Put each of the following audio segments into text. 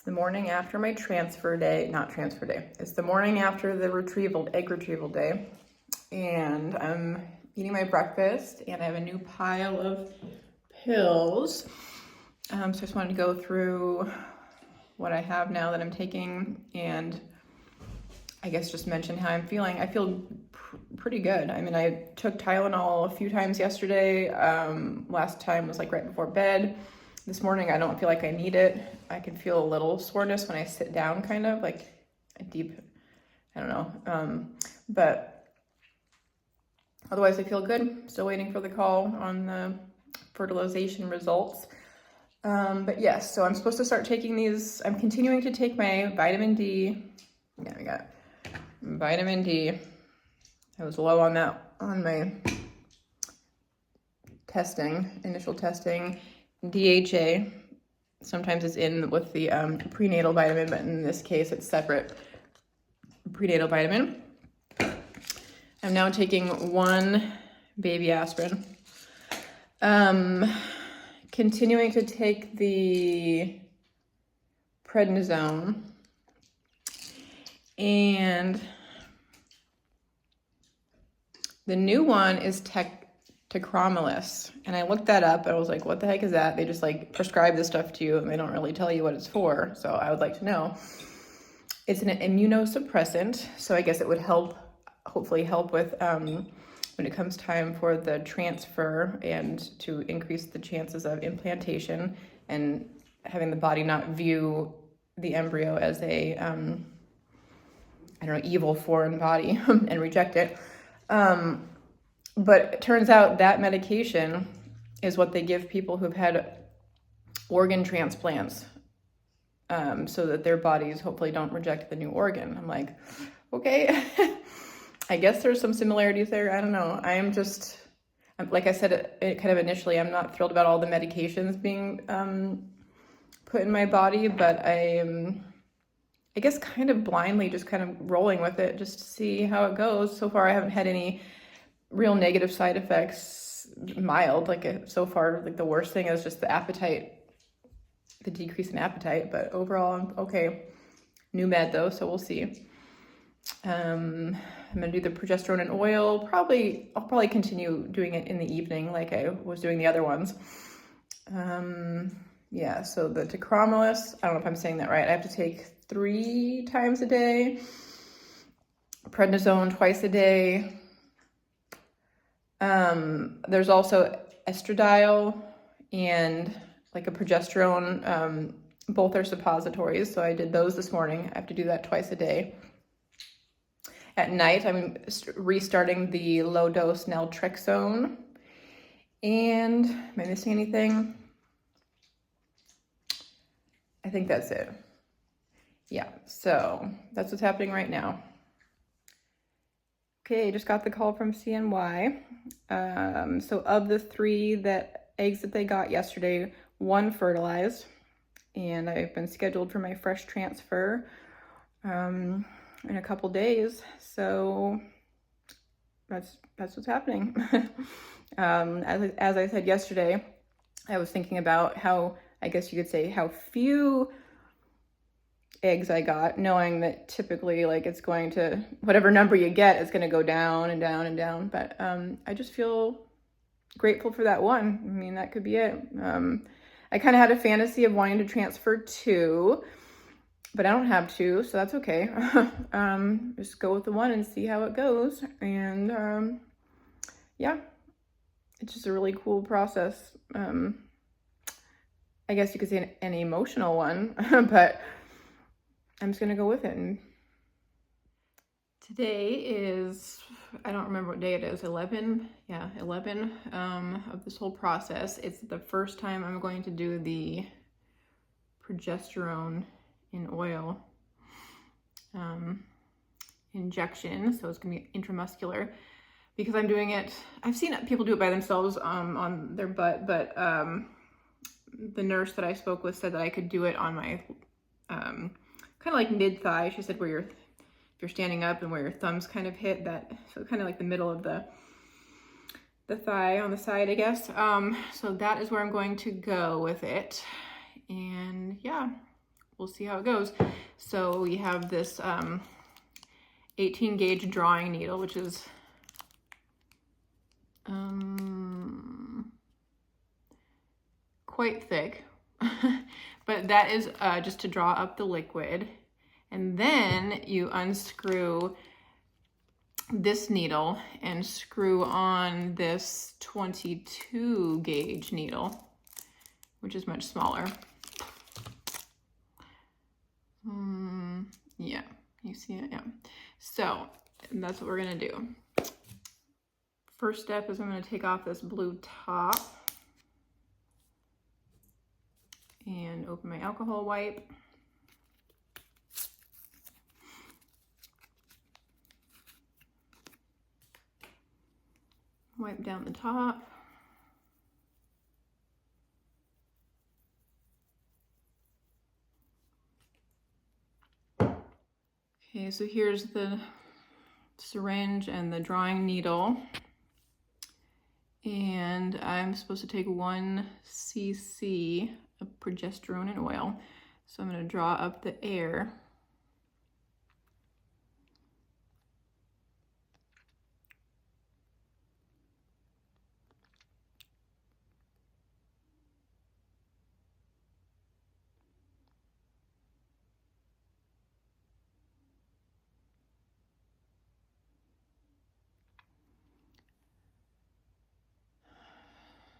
It's the morning after my transfer day, not transfer day. It's the morning after the egg retrieval day. And I'm eating my breakfast and I have a new pile of pills. So I just wanted to go through what I have now that I'm taking and I guess just mention how I'm feeling. I feel pretty good. I mean, I took Tylenol a few times yesterday. Last time was like right before bed. This morning, I don't feel like I need it. I can feel a little soreness when I sit down, kind of like a deep, I don't know. But otherwise I feel good. Still waiting for the call on the fertilization results. But yes, so I'm supposed to start taking these. I'm continuing to take my vitamin D. Yeah, I got vitamin D. I was low on that on my initial testing. DHA, sometimes it's in with the prenatal vitamin, but in this case it's separate prenatal vitamin. I'm now taking one baby aspirin. Continuing to take the prednisone, and the new one is tacrolimus, and I looked that up. I was like, what the heck is that? They just like prescribe this stuff to you and they don't really tell you what it's for. So I would like to know. It's an immunosuppressant, so I guess it would hopefully help with when it comes time for the transfer and to increase the chances of implantation and having the body not view the embryo as a evil foreign body and reject it. But it turns out that medication is what they give people who've had organ transplants, so that their bodies hopefully don't reject the new organ. I'm like, okay, I guess there's some similarities there. I don't know. Like I said, kind of initially, I'm not thrilled about all the medications being put in my body, but I guess kind of blindly just kind of rolling with it just to see how it goes. So far, I haven't had any real negative side effects, mild, so far, like the worst thing is just the decrease in appetite, but overall I'm okay. New med though, so we'll see. I'm gonna do the progesterone in oil. I'll probably continue doing it in the evening like I was doing the other ones. Yeah, so the tacrolimus, I don't know if I'm saying that right. I have to take 3 times a day. Prednisone twice a day. There's also estradiol and like a progesterone. Both are suppositories, so I did those this morning. I have to do that twice a day. At night, I'm restarting the low-dose naltrexone. And am I missing anything? I think that's it. Yeah, so that's what's happening right now. Okay, just got the call from CNY. So of the 3 eggs that they got yesterday, 1 fertilized, and I've been scheduled for my fresh transfer in a couple days. So that's what's happening. As I said yesterday, I was thinking about how, I guess you could say, how few eggs I got, knowing that typically like it's going to, whatever number you get, it's going to go down and down and down. But I just feel grateful for that 1. I mean, that could be it. I kind of had a fantasy of wanting to transfer 2, but I don't have 2, so that's okay. Just go with the 1 and see how it goes. And yeah, it's just a really cool process. I guess you could say an emotional one, but I'm just gonna go with it. And today is, I don't remember what day it is, 11? Yeah, 11 of this whole process. It's the first time I'm going to do the progesterone in oil injection. So it's gonna be intramuscular because I'm doing it, I've seen people do it by themselves on their butt, but the nurse that I spoke with said that I could do it on my kind of like mid-thigh. She said if you're standing up and where your thumbs kind of hit that, so kind of like the middle of the thigh on the side, I guess. So that is where I'm going to go with it. And yeah, we'll see how it goes. So we have this 18 gauge drawing needle, which is quite thick, but that is just to draw up the liquid. And then you unscrew this needle and screw on this 22 gauge needle, which is much smaller. Yeah, you see it? Yeah. So that's what we're gonna do. First step is I'm gonna take off this blue top and open my alcohol wipe. Wipe down the top. Okay, so here's the syringe and the drawing needle. And I'm supposed to take 1 cc of progesterone in oil. So I'm going to draw up the air.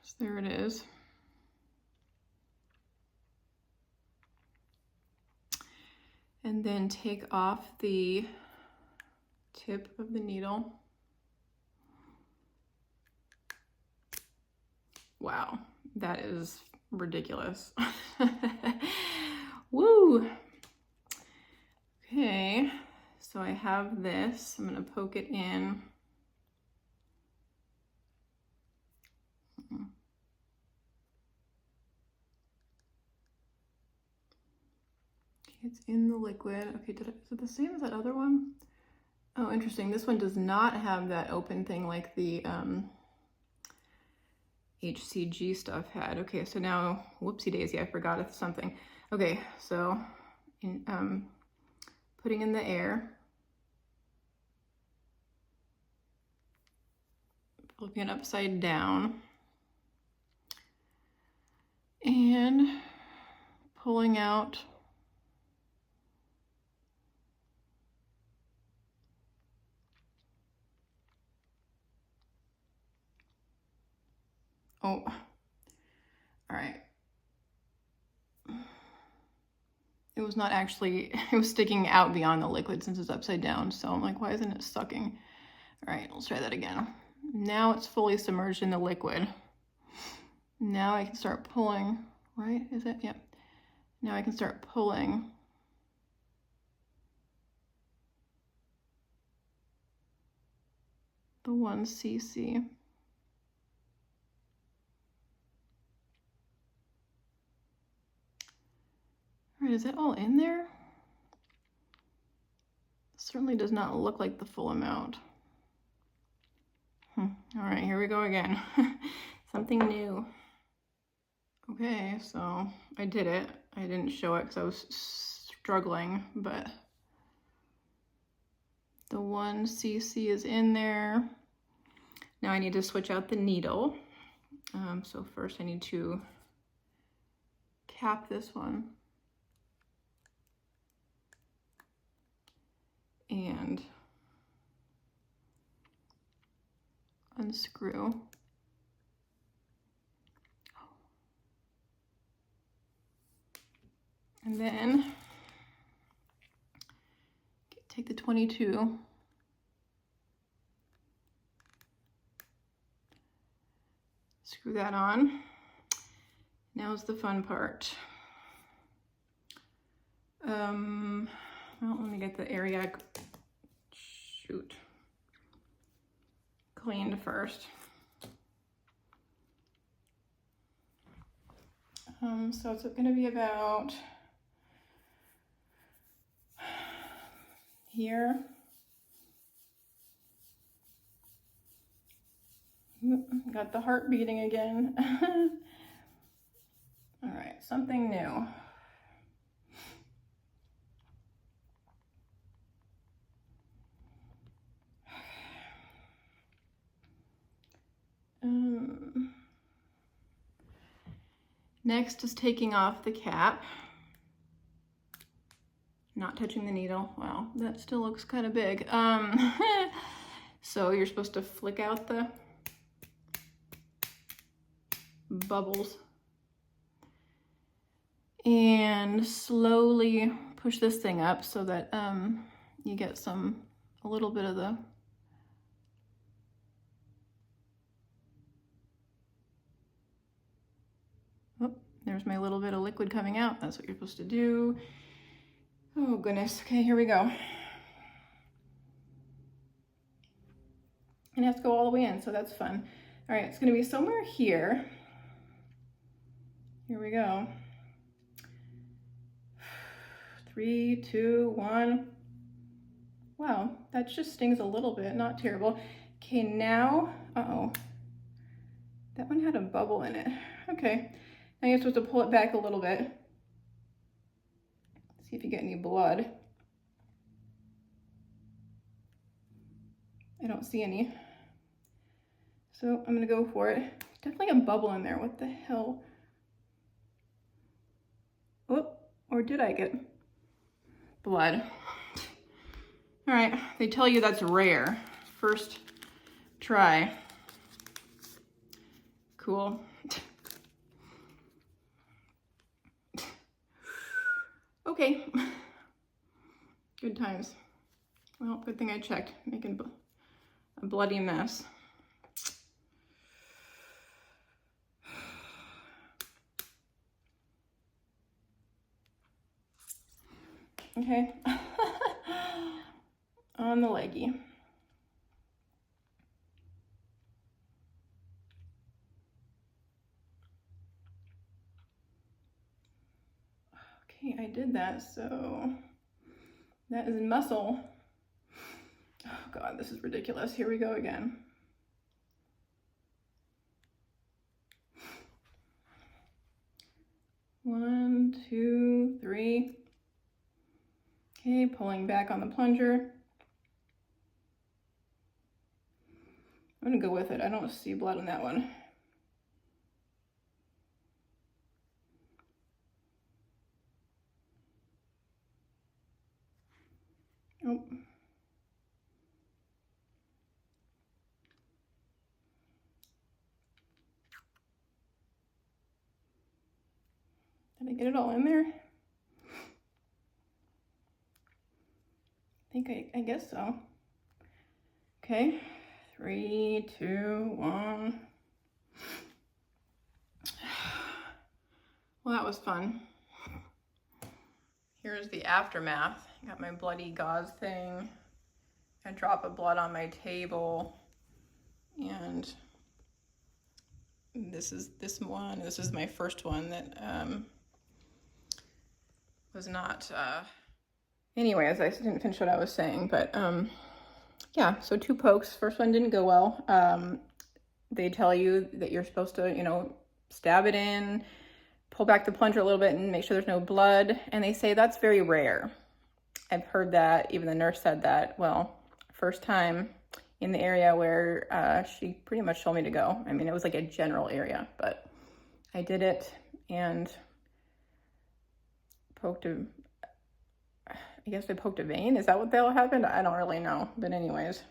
So there it is. And then take off the tip of the needle. Wow, that is ridiculous. Woo! Okay, so I have this. I'm gonna poke it in. It's in the liquid. Okay, is it the same as that other one? Oh, interesting. This one does not have that open thing like the HCG stuff had. Okay, so now, whoopsie daisy, I forgot something. Okay, so putting in the air, flipping it upside down, and pulling out oh, all right. It was not actually, it was sticking out beyond the liquid since it's upside down. So I'm like, why isn't it sucking? All right, let's try that again. Now it's fully submerged in the liquid. Now I can start pulling, right? Is it? Yep. Now I can start pulling. The 1 cc. All right, is it all in there? Certainly does not look like the full amount. All right, here we go again. Something new. Okay, so I did it. I didn't show it because I was struggling, but the 1 cc is in there. Now I need to switch out the needle. So first I need to cap this one and unscrew. And then take the 22, screw that on. Now's the fun part. Well, let me get the area, cleaned first. So it's gonna be about here. Got the heart beating again. All right, something new. Next is taking off the cap. Not touching the needle. Wow, that still looks kind of big. So you're supposed to flick out the bubbles and slowly push this thing up so that you get a little bit of the there's my little bit of liquid coming out. That's what you're supposed to do. Oh goodness. Okay, here we go. And it has to go all the way in, so that's fun. All right, it's gonna be somewhere here. Here we go. 3, 2, 1. Wow, that just stings a little bit, not terrible. Okay, now, uh-oh. That one had a bubble in it. Okay, now you're supposed to pull it back a little bit. See if you get any blood. I don't see any. So I'm gonna go for it. Definitely a bubble in there, what the hell? Oh, or did I get blood? All right, they tell you that's rare. First try. Cool. Okay, good times. Well, good thing I checked, making a bloody mess. Okay, on the leggy. Okay, I did that, so that is muscle. Oh God, this is ridiculous. Here we go again. One, 2, 3. Okay, pulling back on the plunger. I'm gonna go with it. I don't see blood on that one. Oh. Did I get it all in there? I guess so. Okay, 3, 2, 1. Well, that was fun. Here's the aftermath. Got my bloody gauze thing, a drop of blood on my table, and this is my first one that was not anyways, I didn't finish what I was saying, but yeah, so 2 pokes. First one didn't go well. They tell you that you're supposed to, you know, stab it in, pull back the plunger a little bit and make sure there's no blood, and they say that's very rare. I've heard that, even the nurse said that. Well, first time in the area where she pretty much told me to go. I mean, it was like a general area, but I did it and I guess they poked a vein. Is that what happened? I don't really know. But anyways,